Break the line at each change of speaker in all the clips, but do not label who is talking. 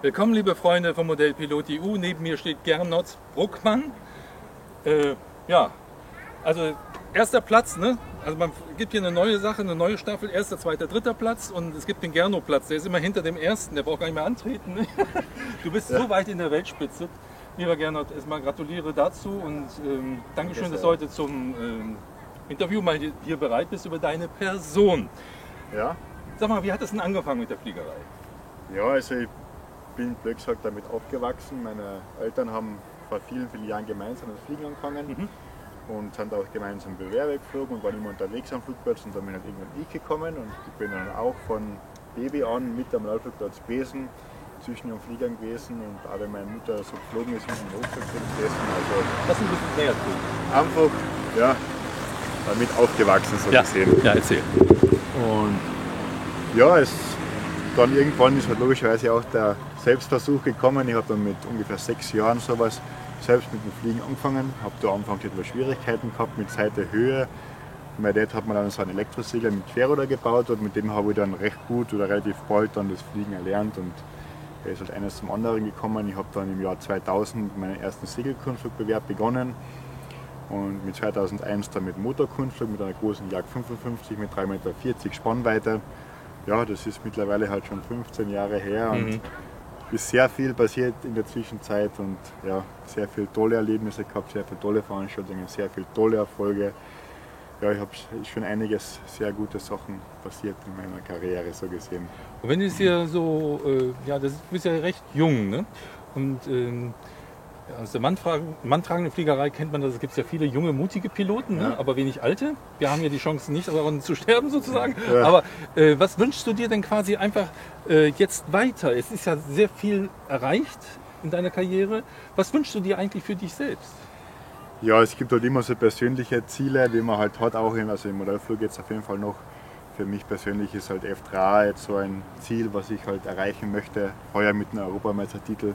Willkommen, liebe Freunde vom Modell Pilot EU. Neben mir steht Gernot Bruckmann. Ja, also erster Platz, ne? Also man gibt hier eine neue Sache, eine neue Staffel, erster, zweiter, dritter Platz und es gibt den Gernot-Platz, der ist immer hinter dem ersten, der braucht gar nicht mehr antreten. Ne? Du bist so weit in der Weltspitze. Lieber Gernot, erstmal gratuliere dazu und Dankeschön, dass du heute zum Interview mal hier bereit bist über deine Person.
Ja.
Sag mal, wie hat es denn angefangen mit der Fliegerei?
Ja, also ich bin blöd gesagt damit aufgewachsen. Meine Eltern haben vor vielen, vielen Jahren gemeinsam das Fliegen angefangen und sind auch gemeinsam Bewerbe geflogen und waren immer unterwegs am Flugplatz und dann bin halt irgendwann ich gekommen und ich bin dann auch von Baby an mit am Flugplatz gewesen, zwischen den Fliegern gewesen und auch wenn meine Mutter so geflogen ist, im Hochflug gewesen. Also
Lass ein bisschen näher tun.
einfach, ja, damit aufgewachsen so gesehen.
Ja, erzähl.
Und ja, dann irgendwann ist halt logischerweise auch der Selbstversuch gekommen. Ich habe dann mit ungefähr 6 Jahren sowas selbst mit dem Fliegen angefangen. Habe da anfangs etwas Schwierigkeiten gehabt mit Seite, Höhe. Mein Dad hat mir dann so einen Elektrosegler mit Querruder gebaut und mit dem habe ich dann recht gut oder relativ bald dann das Fliegen erlernt. Und er ist halt eines zum anderen gekommen. Ich habe dann im Jahr 2000 meinen ersten Segelkunstflugbewerb begonnen. Und mit 2001 dann mit Motorkunstflug, mit einer großen Jag 55 mit 3,40 Meter Spannweite. Ja, das ist mittlerweile halt schon 15 Jahre her und ist sehr viel passiert in der Zwischenzeit und ja, sehr viele tolle Erlebnisse gehabt, sehr viele tolle Veranstaltungen, sehr viele tolle Erfolge. Ja, ich habe schon einiges sehr gute Sachen passiert in meiner Karriere so gesehen.
Und wenn es hier so, ja, du bist ja recht jung, ne? Und aus der manntragenden Fliegerei kennt man das, es gibt ja viele junge, mutige Piloten, ne? Aber wenig alte. Wir haben ja die Chance nicht daran zu sterben sozusagen. Ja. Aber was wünschst du dir denn quasi einfach jetzt weiter? Es ist ja sehr viel erreicht in deiner Karriere. Was wünschst du dir eigentlich für dich selbst?
Ja, es gibt halt immer so persönliche Ziele, die man halt hat, auch also im Modellflug jetzt auf jeden Fall noch. Für mich persönlich ist halt F3 jetzt so ein Ziel, was ich halt erreichen möchte. Heuer mit einem Europameistertitel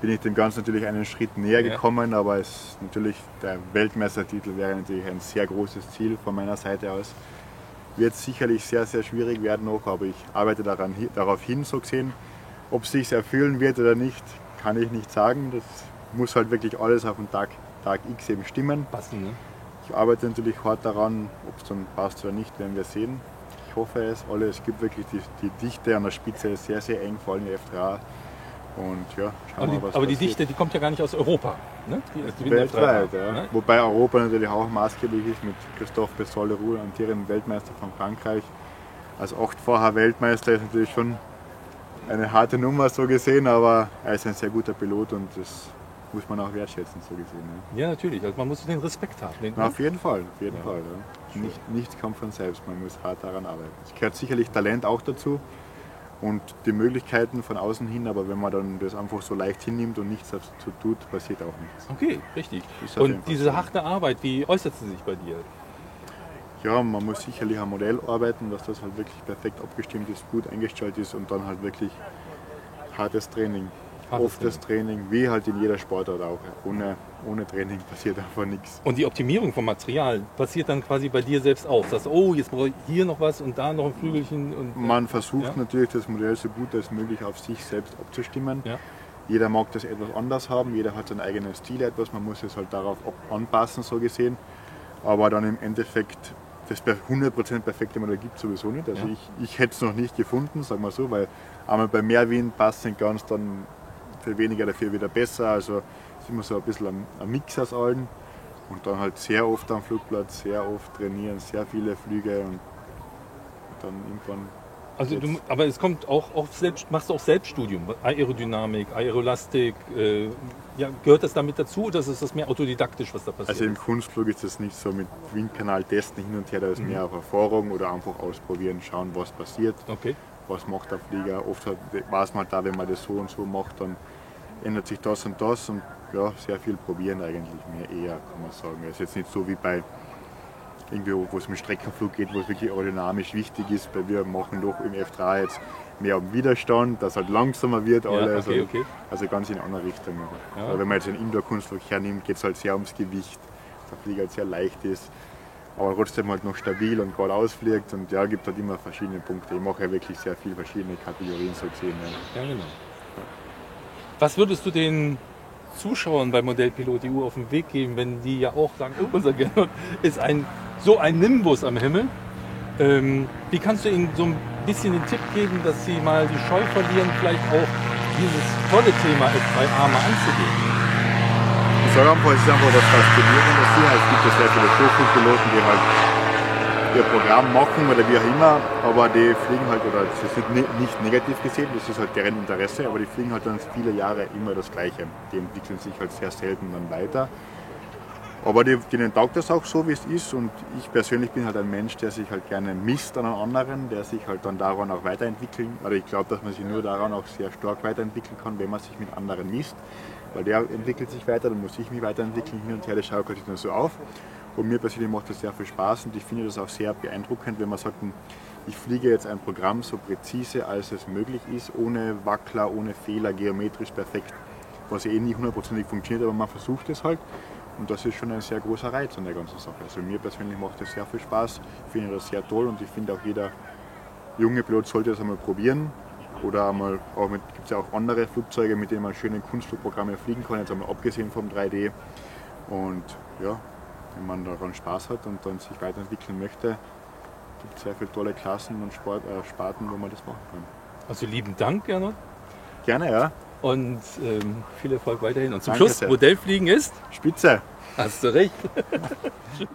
bin ich dem Ganzen natürlich einen Schritt näher gekommen, aber natürlich der Weltmeistertitel wäre natürlich ein sehr großes Ziel von meiner Seite aus. Wird sicherlich sehr, sehr schwierig werden noch, aber ich arbeite darauf hin, so gesehen. Ob es sich erfüllen wird oder nicht, kann ich nicht sagen. Das muss halt wirklich alles auf den Tag X eben stimmen.
Passen, ne?
Ich arbeite natürlich hart daran, ob es dann passt oder nicht, werden wir sehen. Ich hoffe es alle. Es gibt wirklich die Dichte an der Spitze ist sehr, sehr eng, vor allem die F3. Und ja, schauen wir mal, was
aber die
passiert.
Dichte, die kommt ja gar nicht aus Europa. Ne? Die
weltweit, ja. Ne? Wobei Europa natürlich auch maßgeblich ist mit Christophe Pessolle-Roux, amtierenden Weltmeister von Frankreich. Als 8-facher Weltmeister ist natürlich schon eine harte Nummer so gesehen, aber er ist ein sehr guter Pilot und das muss man auch wertschätzen so gesehen.
Ja, natürlich, also man muss den Respekt haben.
Na, auf jeden Fall, auf jeden Fall. Ja. Nichts kommt von selbst, man muss hart daran arbeiten. Es gehört sicherlich Talent auch dazu. Und die Möglichkeiten von außen hin, aber wenn man dann das einfach so leicht hinnimmt und nichts dazu tut, passiert auch nichts.
Okay, richtig. Und diese harte Arbeit, wie äußert sie sich bei dir?
Ja, man muss sicherlich am Modell arbeiten, dass das halt wirklich perfekt abgestimmt ist, gut eingestellt ist und dann halt wirklich hartes Training. Oftes Training, wie halt in jeder Sportart auch. Ohne Training passiert einfach nichts.
Und die Optimierung vom Material passiert dann quasi bei dir selbst auch. Sagst, oh, jetzt brauche ich hier noch was und da noch ein Flügelchen. Und
man versucht natürlich das Modell so gut als möglich auf sich selbst abzustimmen. Ja. Jeder mag das etwas anders haben, jeder hat sein eigenes Stil etwas, man muss es halt darauf anpassen, so gesehen. Aber dann im Endeffekt, das 100% perfekte Modell gibt es sowieso nicht. Also ich hätte es noch nicht gefunden, sagen wir so, weil einmal bei Mehrwind passt nicht ganz, dann für weniger dafür wieder besser. Also es ist immer so ein bisschen ein Mix aus allen. Und dann halt sehr oft am Flugplatz, sehr oft trainieren, sehr viele Flüge und dann irgendwann.
Also aber es kommt auch auf machst du auch Selbststudium, Aerodynamik, Aerolastik, ja, gehört das damit dazu oder ist das mehr autodidaktisch, was da passiert?
Also im Kunstflug ist das nicht so mit Windkanal testen hin und her, da ist mehr auf Erfahrung oder einfach ausprobieren, schauen, was passiert.
Okay.
Was macht der Flieger? Oft weiß man da, wenn man das so und so macht, dann ändert sich das und das und ja, sehr viel probieren eigentlich, mehr eher, kann man sagen. Es ist jetzt nicht so wie bei irgendwie, wo es mit Streckenflug geht, wo es wirklich aerodynamisch wichtig ist, weil wir machen doch im F3 jetzt mehr um Widerstand, dass halt langsamer wird alles.
Ja, okay.
Also ganz in eine andere Richtung. Ja. Aber wenn man jetzt einen Indoor-Kunstflug hernimmt, geht es halt sehr ums Gewicht, der Flieger halt sehr leicht ist. Aber trotzdem halt noch stabil und geradeaus fliegt und ja, gibt halt immer verschiedene Punkte. Ich mache ja wirklich sehr viele verschiedene Kategorien so gesehen.
Ja, genau. Was würdest du den Zuschauern bei Modellpilot EU auf den Weg geben, wenn die ja auch sagen, oh, unser Gernot ist so ein Nimbus am Himmel? Wie kannst du ihnen so ein bisschen den Tipp geben, dass sie mal die Scheu verlieren, vielleicht auch dieses tolle Thema F3A mal anzugehen?
Ich sage einfach, es ist einfach das Faszinierende hier. Es gibt ja sehr viele Flugpiloten, die halt ihr Programm machen oder wie auch immer, aber die fliegen halt, oder das ist nicht negativ gesehen, das ist halt deren Interesse, aber die fliegen halt dann viele Jahre immer das Gleiche. Die entwickeln sich halt sehr selten dann weiter. Aber denen taugt das auch so, wie es ist, und ich persönlich bin halt ein Mensch, der sich halt gerne misst an einem anderen, der sich halt dann daran auch weiterentwickeln, also ich glaube, dass man sich nur daran auch sehr stark weiterentwickeln kann, wenn man sich mit anderen misst, weil der entwickelt sich weiter, dann muss ich mich weiterentwickeln, hin und her, das schaukelt sich dann so auf. Und mir persönlich macht das sehr viel Spaß und ich finde das auch sehr beeindruckend, wenn man sagt, ich fliege jetzt ein Programm so präzise, als es möglich ist, ohne Wackler, ohne Fehler, geometrisch perfekt, was eh nie hundertprozentig funktioniert, aber man versucht es halt. Und das ist schon ein sehr großer Reiz an der ganzen Sache. Also mir persönlich macht das sehr viel Spaß, ich finde das sehr toll und ich finde auch jeder junge Pilot sollte das einmal probieren. Oder gibt es ja auch andere Flugzeuge, mit denen man schöne Kunstflugprogramme fliegen kann, jetzt einmal abgesehen vom 3D. Und ja, wenn man daran Spaß hat und dann sich weiterentwickeln möchte, gibt es sehr viele tolle Klassen und Sparten, wo man das machen kann.
Also lieben Dank, Gernot.
Gerne, ja.
Und viel Erfolg weiterhin. Und zum
Danke
Schluss,
sehr.
Modellfliegen ist?
Spitze.
Hast du recht. Tschüss.